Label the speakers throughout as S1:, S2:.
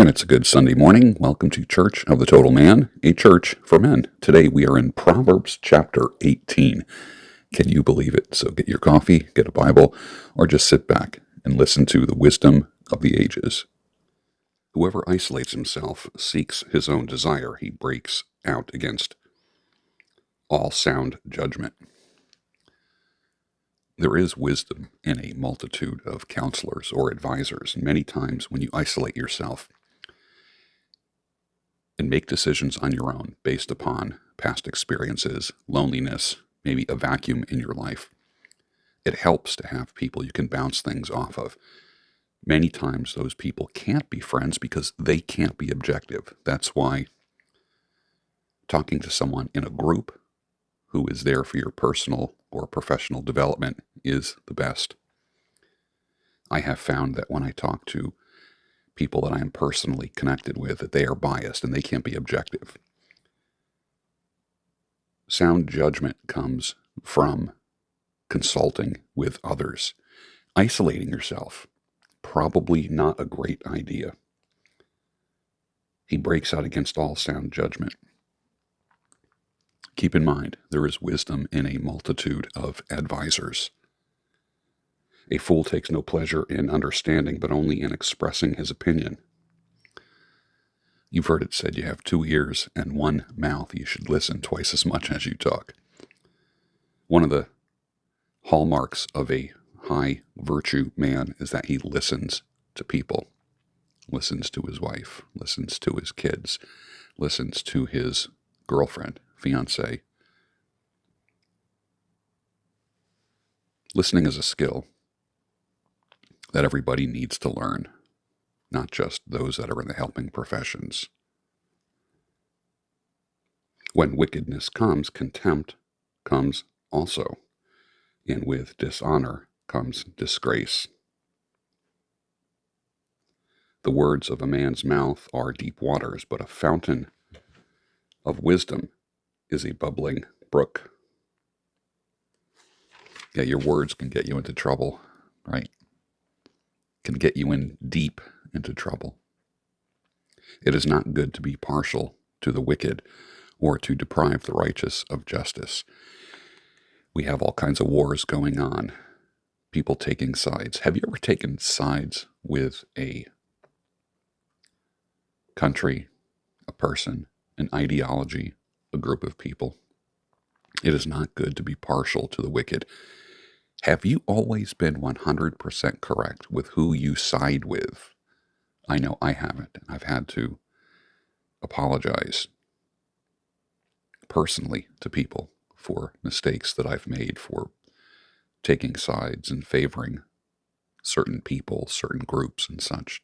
S1: And it's a good Sunday morning. Welcome to Church of the Total Man, a church for men. Today we are in Proverbs chapter 18. Can you believe it? So get your coffee, get a Bible, or just sit back and listen to the wisdom of the ages. Whoever isolates himself seeks his own desire. He breaks out against all sound judgment. There is wisdom in a multitude of counselors or advisors. Many times when you isolate yourself and make decisions on your own based upon past experiences, loneliness, maybe a vacuum in your life, it helps to have people you can bounce things off of. Many times those people can't be friends because they can't be objective. That's why talking to someone in a group who is there for your personal or professional development is the best. I have found that when I talk to people that I am personally connected with, that they are biased and they can't be objective. Sound judgment comes from consulting with others. Isolating yourself, probably not a great idea. He breaks out against all sound judgment. Keep in mind, there is wisdom in a multitude of advisors. A fool takes no pleasure in understanding, but only in expressing his opinion. You've heard it said you have 2 ears and 1 mouth. You should listen twice as much as you talk. One of the hallmarks of a high virtue man is that he listens to people, listens to his wife, listens to his kids, listens to his girlfriend, fiance. Listening is a skill that everybody needs to learn, not just those that are in the helping professions. When wickedness comes, contempt comes also, and with dishonor comes disgrace. The words of a man's mouth are deep waters, but a fountain of wisdom is a bubbling brook. Yeah, your words can get you into trouble, right? Can get you in deep into trouble. It is not good to be partial to the wicked or to deprive the righteous of justice. We have all kinds of wars going on, people taking sides. Have you ever taken sides with a country, a person, an ideology, a group of people? It is not good to be partial to the wicked. Have you always been 100% correct with who you side with? I know I haven't. I've had to apologize personally to people for mistakes that I've made, for taking sides and favoring certain people, certain groups and such.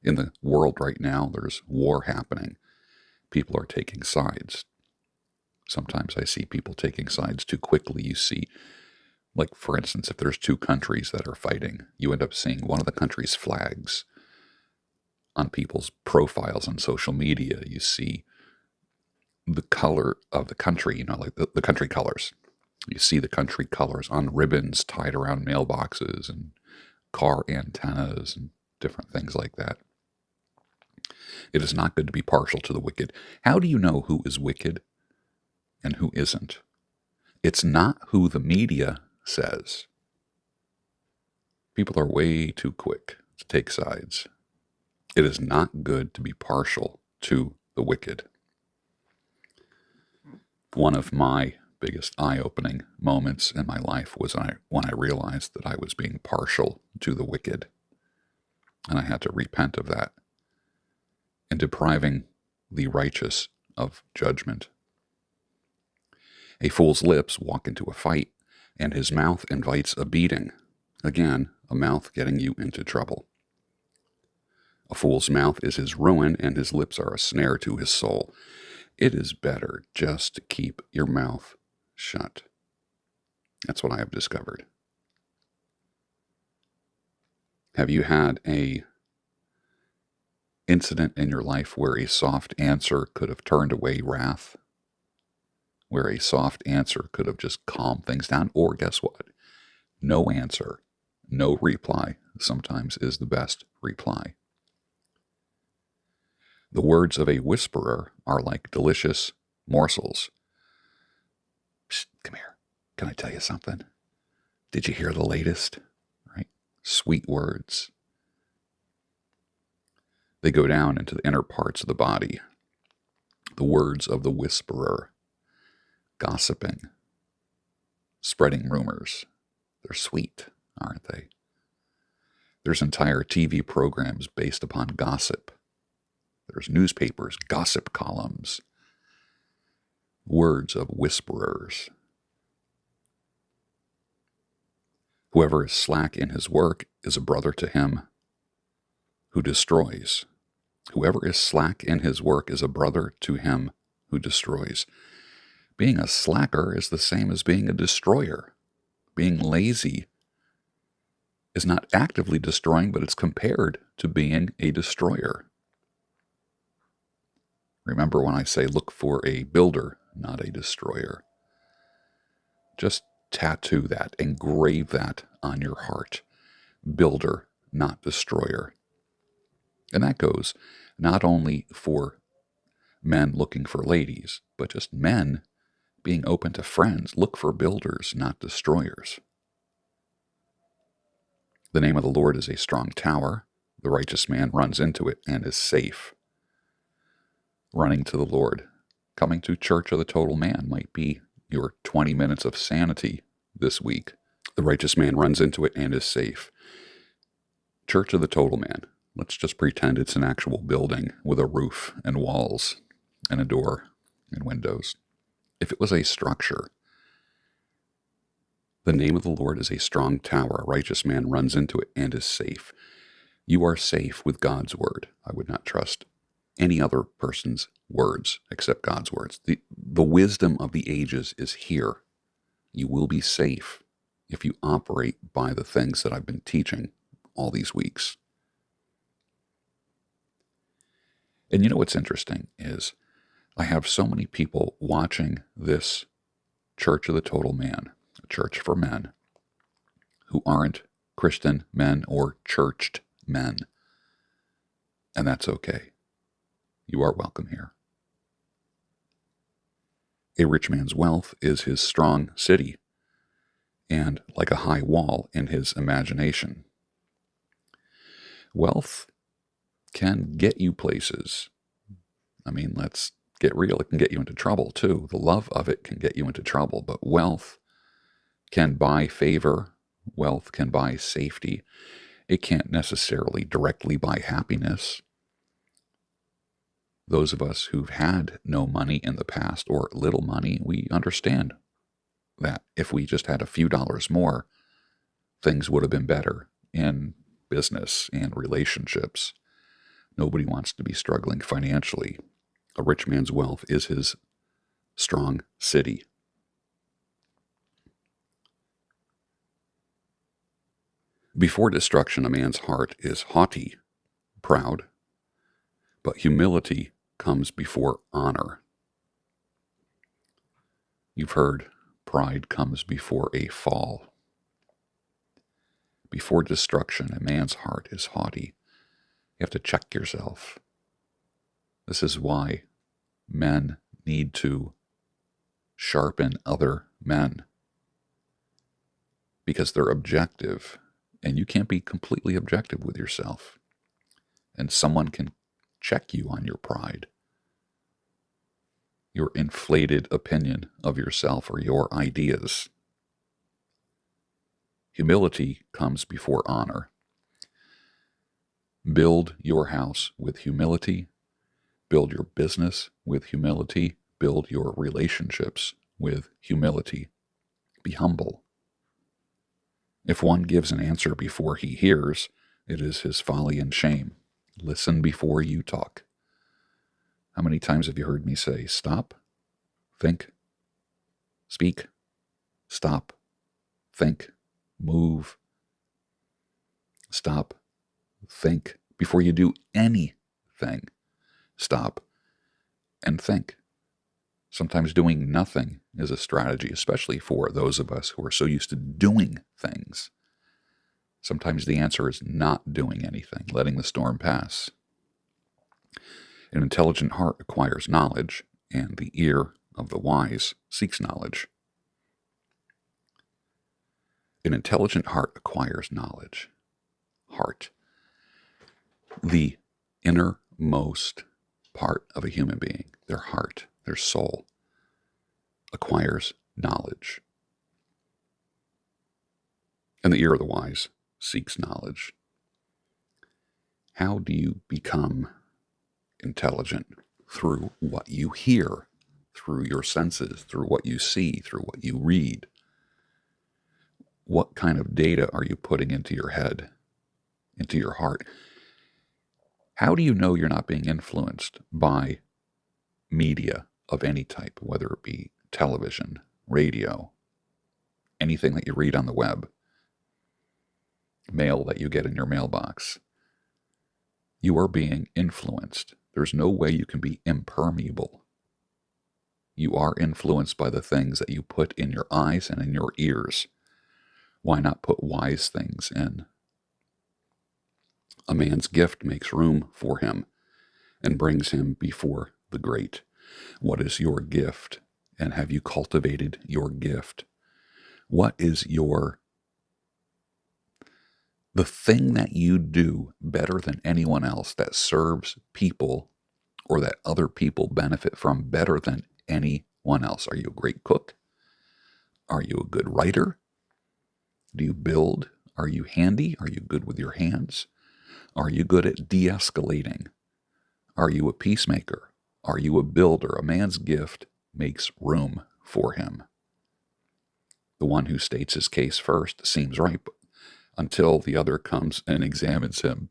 S1: In the world right now, there's war happening. People are taking sides. Sometimes I see people taking sides too quickly. You see, like, for instance, if there's 2 countries that are fighting, you end up seeing one of the country's flags on people's profiles on social media. You see the color of the country, like the country colors. You see the country colors on ribbons tied around mailboxes and car antennas and different things like that. It is not good to be partial to the wicked. How do you know who is wicked and who isn't? It's not who the media says. People are way too quick to take sides. It is not good to be partial to the wicked. One of my biggest eye-opening moments in my life was when I realized that I was being partial to the wicked. And I had to repent of that and depriving the righteous of judgment. A fool's lips walk into a fight, and his mouth invites a beating. Again, a mouth getting you into trouble. A fool's mouth is his ruin, and his lips are a snare to his soul. It is better just to keep your mouth shut. That's what I have discovered. Have you had a incident in your life where a soft answer could have turned away wrath? Where a soft answer could have just calmed things down? Or guess what? No answer, no reply sometimes is the best reply. The words of a whisperer are like delicious morsels. Psst, come here. Can I tell you something? Did you hear the latest? Right? Sweet words. They go down into the inner parts of the body. The words of the whisperer. Gossiping. Spreading rumors. They're sweet, aren't they? There's entire TV programs based upon gossip. There's newspapers, gossip columns. Words of whisperers. Whoever is slack in his work is a brother to him who destroys. Whoever is slack in his work is a brother to him who destroys. Being a slacker is the same as being a destroyer. Being lazy is not actively destroying, but it's compared to being a destroyer. Remember when I say look for a builder, not a destroyer. Just tattoo that, engrave that on your heart. Builder, not destroyer. And that goes not only for men looking for ladies, but just men being open to friends. Look for builders, not destroyers. The name of the Lord is a strong tower. The righteous man runs into it and is safe. Running to the Lord. Coming to Church of the Total Man might be your 20 minutes of sanity this week. The righteous man runs into it and is safe. Church of the Total Man. Let's just pretend it's an actual building with a roof and walls and a door and windows. If it was a structure, the name of the Lord is a strong tower. A righteous man runs into it and is safe. You are safe with God's word. I would not trust any other person's words except God's words. The wisdom of the ages is here. You will be safe if you operate by the things that I've been teaching all these weeks. And you know what's interesting is I have so many people watching this Church of the Total Man, a church for men, who aren't Christian men or churched men. And that's okay. You are welcome here. A rich man's wealth is his strong city, and like a high wall in his imagination. Wealth can get you places. I mean, let's get real. It can get you into trouble too. The love of it can get you into trouble, but wealth can buy favor. Wealth can buy safety. It can't necessarily directly buy happiness. Those of us who've had no money in the past or little money, we understand that if we just had a few dollars more, things would have been better in business and relationships. Nobody wants to be struggling financially. A rich man's wealth is his strong city. Before destruction, a man's heart is haughty, proud, but humility comes before honor. You've heard pride comes before a fall. Before destruction, a man's heart is haughty. You have to check yourself. This is why men need to sharpen other men, because they're objective, and you can't be completely objective with yourself. And someone can check you on your pride, your inflated opinion of yourself or your ideas. Humility comes before honor. Build your house with humility. Build your business with humility. Build your relationships with humility. Be humble. If one gives an answer before he hears, it is his folly and shame. Listen before you talk. How many times have you heard me say, stop, think, speak, stop, think, move, stop, think. Before you do anything, stop and think. Sometimes doing nothing is a strategy, especially for those of us who are so used to doing things. Sometimes the answer is not doing anything, letting the storm pass. An intelligent heart acquires knowledge, and the ear of the wise seeks knowledge. An intelligent heart acquires knowledge. Heart. The innermost part of a human being, their heart, their soul, acquires knowledge. And the ear of the wise seeks knowledge. How do you become intelligent? Through what you hear, through your senses, through what you see, through what you read. What kind of data are you putting into your head, into your heart? How do you know you're not being influenced by media of any type, whether it be television, radio, anything that you read on the web, mail that you get in your mailbox? You are being influenced. There's no way you can be impermeable. You are influenced by the things that you put in your eyes and in your ears. Why not put wise things in? A man's gift makes room for him and brings him before the great. What is your gift? And have you cultivated your gift? What is the thing that you do better than anyone else that serves people or that other people benefit from better than anyone else? Are you a great cook? Are you a good writer? Do you build? Are you handy? Are you good with your hands? Are you good at de-escalating? Are you a peacemaker? Are you a builder? A man's gift makes room for him. The one who states his case first seems right until the other comes and examines him.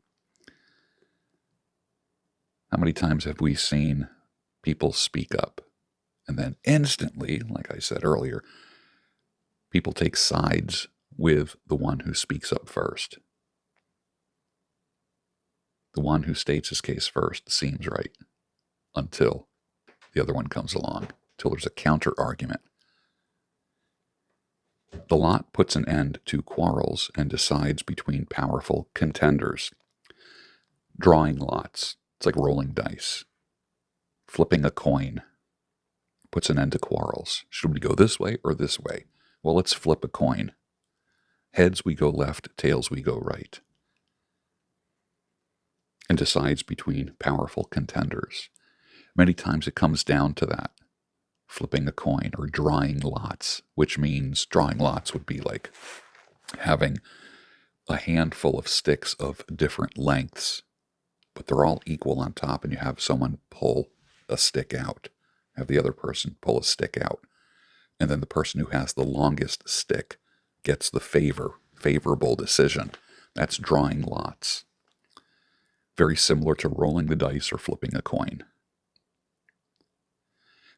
S1: How many times have we seen people speak up and then instantly, like I said earlier, people take sides with the one who speaks up first? The one who states his case first seems right until the other one comes along, until there's a counter argument. The lot puts an end to quarrels and decides between powerful contenders. Drawing lots, it's like rolling dice. Flipping a coin puts an end to quarrels. Should we go this way or this way? Well, let's flip a coin. Heads we go left, tails we go right. And decides between powerful contenders. Many times it comes down to that. Flipping a coin or drawing lots, which means drawing lots would be like having a handful of sticks of different lengths, but they're all equal on top, and you have someone pull a stick out, have the other person pull a stick out, and then the person who has the longest stick gets the favorable decision. That's drawing lots. Very similar to rolling the dice or flipping a coin.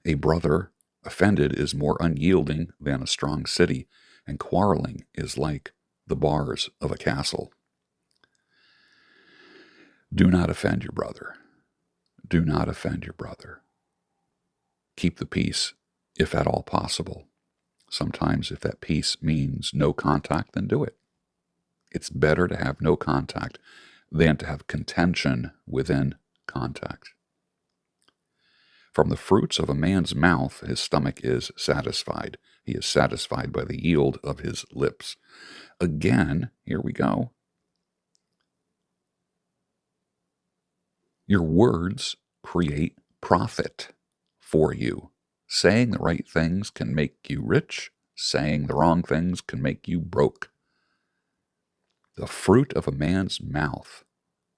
S1: A brother offended is more unyielding than a strong city, and quarreling is like the bars of a castle. Do not offend your brother. Do not offend your brother. Keep the peace, if at all possible. Sometimes if that peace means no contact, then do it. It's better to have no contact than to have contention within contact. From the fruits of a man's mouth, his stomach is satisfied. He is satisfied by the yield of his lips. Again, here we go. Your words create profit for you. Saying the right things can make you rich. Saying the wrong things can make you broke. The fruit of a man's mouth.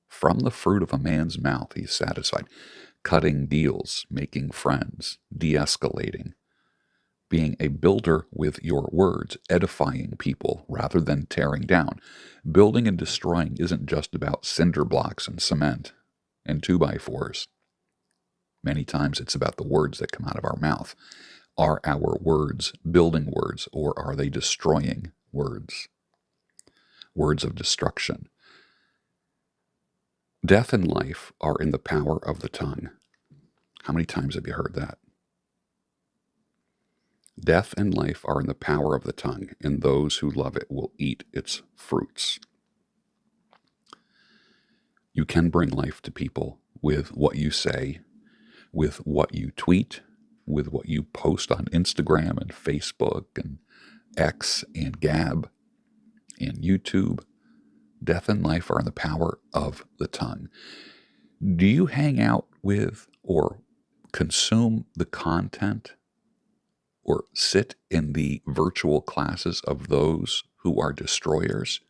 S1: From the fruit of a man's mouth, he's satisfied. Cutting deals, making friends, de-escalating, being a builder with your words, edifying people rather than tearing down. Building and destroying isn't just about cinder blocks and cement and 2x4s. Many times it's about the words that come out of our mouth. Are our words building words, or are they destroying words? Words of destruction. Death and life are in the power of the tongue. How many times have you heard that? Death and life are in the power of the tongue, and those who love it will eat its fruits. You can bring life to people with what you say, with what you tweet, with what you post on Instagram and Facebook and X and Gab and YouTube. Death and life are in the power of the tongue. Do you hang out with or consume the content or sit in the virtual classes of those who are destroyers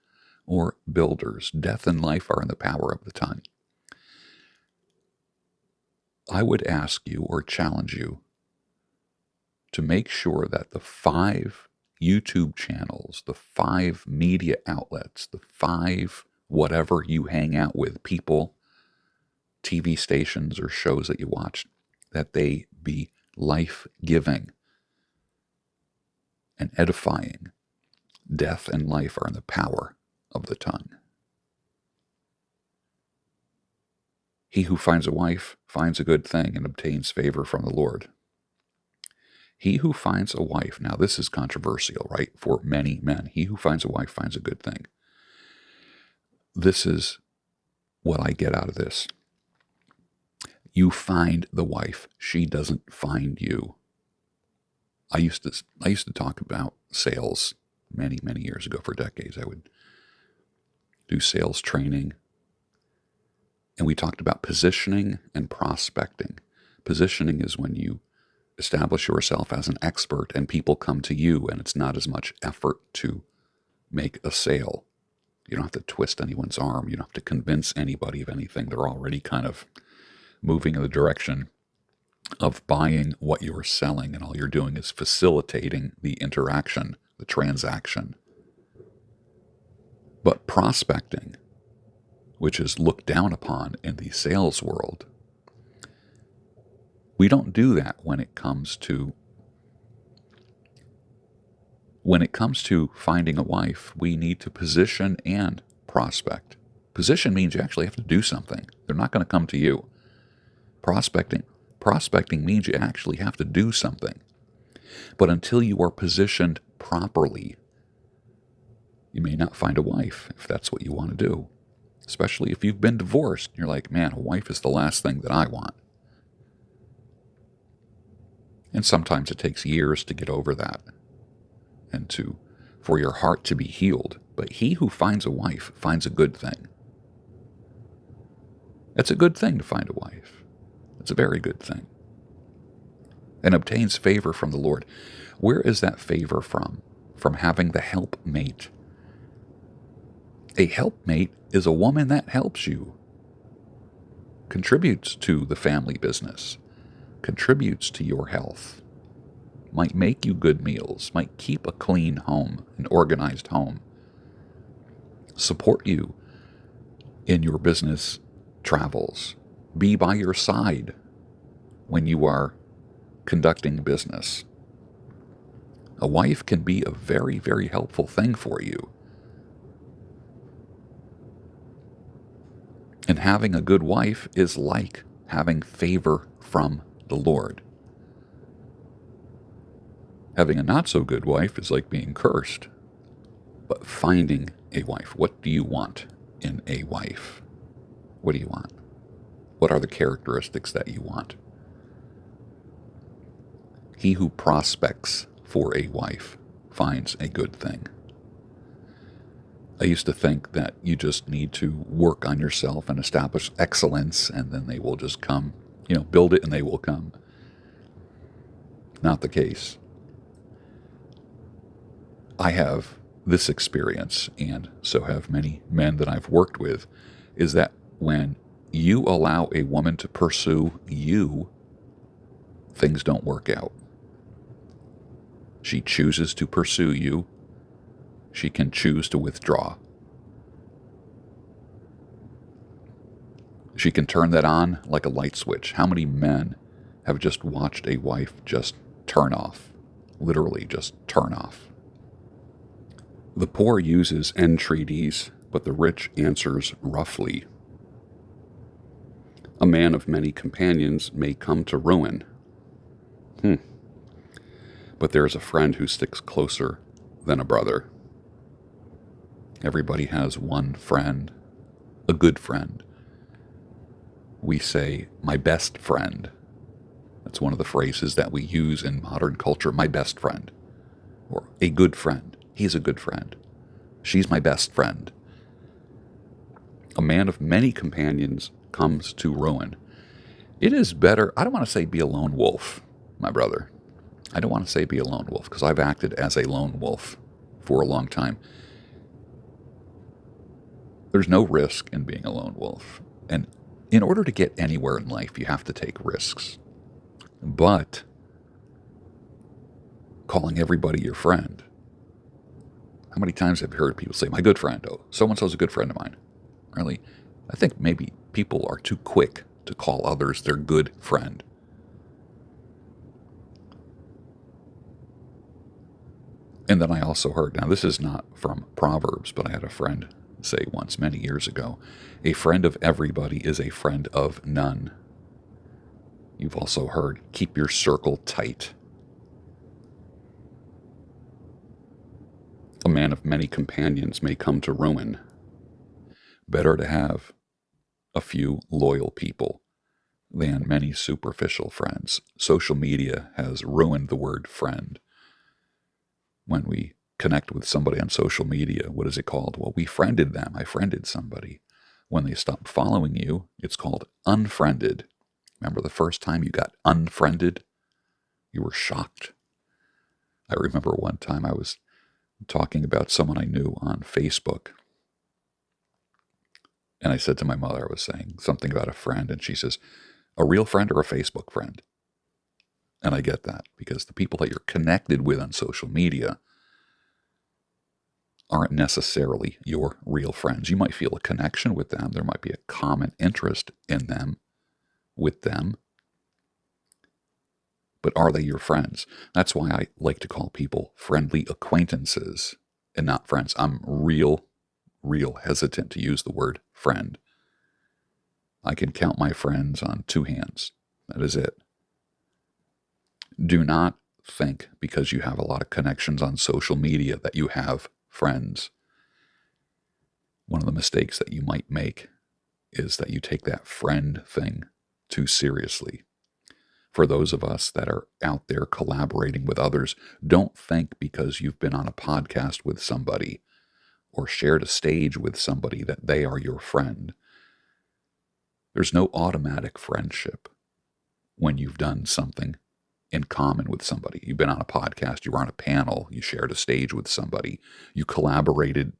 S1: or builders? Death and life are in the power of the tongue. I would ask you or challenge you to make sure that the 5 YouTube channels, the 5 media outlets, the 5 whatever you hang out with, people, TV stations or shows that you watch, that they be life-giving and edifying. Death and life are in the power of the tongue. He who finds a wife finds a good thing and obtains favor from the Lord. He who finds a wife, now this is controversial, right, for many men. He who finds a wife finds a good thing. This is what I get out of this. You find the wife. She doesn't find you. I used to talk about sales many, many years ago. For decades, I would do sales training. And we talked about positioning and prospecting. Positioning is when you establish yourself as an expert and people come to you, and it's not as much effort to make a sale. You don't have to twist anyone's arm. You don't have to convince anybody of anything. They're already kind of moving in the direction of buying what you're selling, and all you're doing is facilitating the interaction, the transaction. But prospecting, which is looked down upon in the sales world, we don't do that when it comes to finding a wife. We need to position and prospect. Position means you actually have to do something. They're not going to come to you. Prospecting means you actually have to do something. But until you are positioned properly, you may not find a wife if that's what you want to do. Especially if you've been divorced. You're like, man, a wife is the last thing that I want. And sometimes it takes years to get over that and for your heart to be healed. But he who finds a wife finds a good thing. It's a good thing to find a wife. It's a very good thing. And obtains favor from the Lord. Where is that favor from? From having the helpmate. A helpmate is a woman that helps you, contributes to the family business, contributes to your health, might make you good meals, might keep a clean home, an organized home, support you in your business travels, be by your side when you are conducting business. A wife can be a very, very helpful thing for you. And having a good wife is like having favor from the Lord. Having a not so good wife is like being cursed. But finding a wife, what do you want in a wife? What do you want? What are the characteristics that you want? He who prospects for a wife finds a good thing. I used to think that you just need to work on yourself and establish excellence, and then they will just come. Build it and they will come. Not the case. I have this experience, and so have many men that I've worked with, is that when you allow a woman to pursue you, things don't work out. She chooses to pursue you. She can choose to withdraw. She can turn that on like a light switch. How many men have just watched a wife just turn off? Literally just turn off. The poor uses entreaties, but the rich answers roughly. A man of many companions may come to ruin. But there is a friend who sticks closer than a brother. Everybody has one friend, a good friend, we say, my best friend. That's one of the phrases that we use in modern culture, my best friend. Or a good friend. He's a good friend. She's my best friend. A man of many companions comes to ruin. It is better, I don't want to say be a lone wolf, my brother. I don't want to say be a lone wolf, because I've acted as a lone wolf for a long time. There's no risk in being a lone wolf. And in order to get anywhere in life, you have to take risks. But calling everybody your friend. How many times have you heard people say, my good friend? Oh, so-and-so's a good friend of mine. Really? I think maybe people are too quick to call others their good friend. And then I also heard, now this is not from Proverbs, but I had a friend say once many years ago, a friend of everybody is a friend of none. You've also heard, keep your circle tight. A man of many companions may come to ruin. Better to have a few loyal people than many superficial friends. Social media has ruined the word friend. When we connect with somebody on social media, what is it called? Well, we friended them. I friended somebody. When they stop following you, it's called unfriended. Remember the first time you got unfriended? You were shocked. I remember one time I was talking about someone I knew on Facebook. And I said to my mother, I was saying something about a friend, and she says, a real friend or a Facebook friend? And I get that, because the people that you're connected with on social media aren't necessarily your real friends. You might feel a connection with them. There might be a common interest in them, with them. But are they your friends? That's why I like to call people friendly acquaintances and not friends. I'm real hesitant to use the word friend. I can count my friends on two hands. That is it. Do not think because you have a lot of connections on social media that you have friends. One of the mistakes that you might make is that you take that friend thing too seriously. For those of us that are out there collaborating with others, don't think because you've been on a podcast with somebody or shared a stage with somebody that they are your friend. There's no automatic friendship when you've done something in common with somebody. You've been on a podcast, you were on a panel, you shared a stage with somebody, you collaborated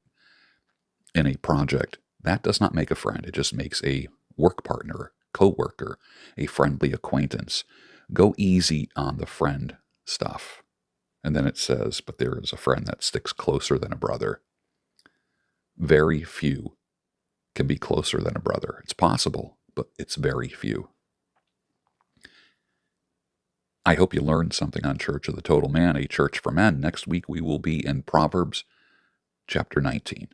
S1: in a project. That does not make a friend. It just makes a work partner, co-worker, a friendly acquaintance. Go easy on the friend stuff. And then it says, but there is a friend that sticks closer than a brother. Very few can be closer than a brother. It's possible, but it's very few. I hope you learned something on Church of the Total Man, a church for men. Next week we will be in Proverbs chapter 19.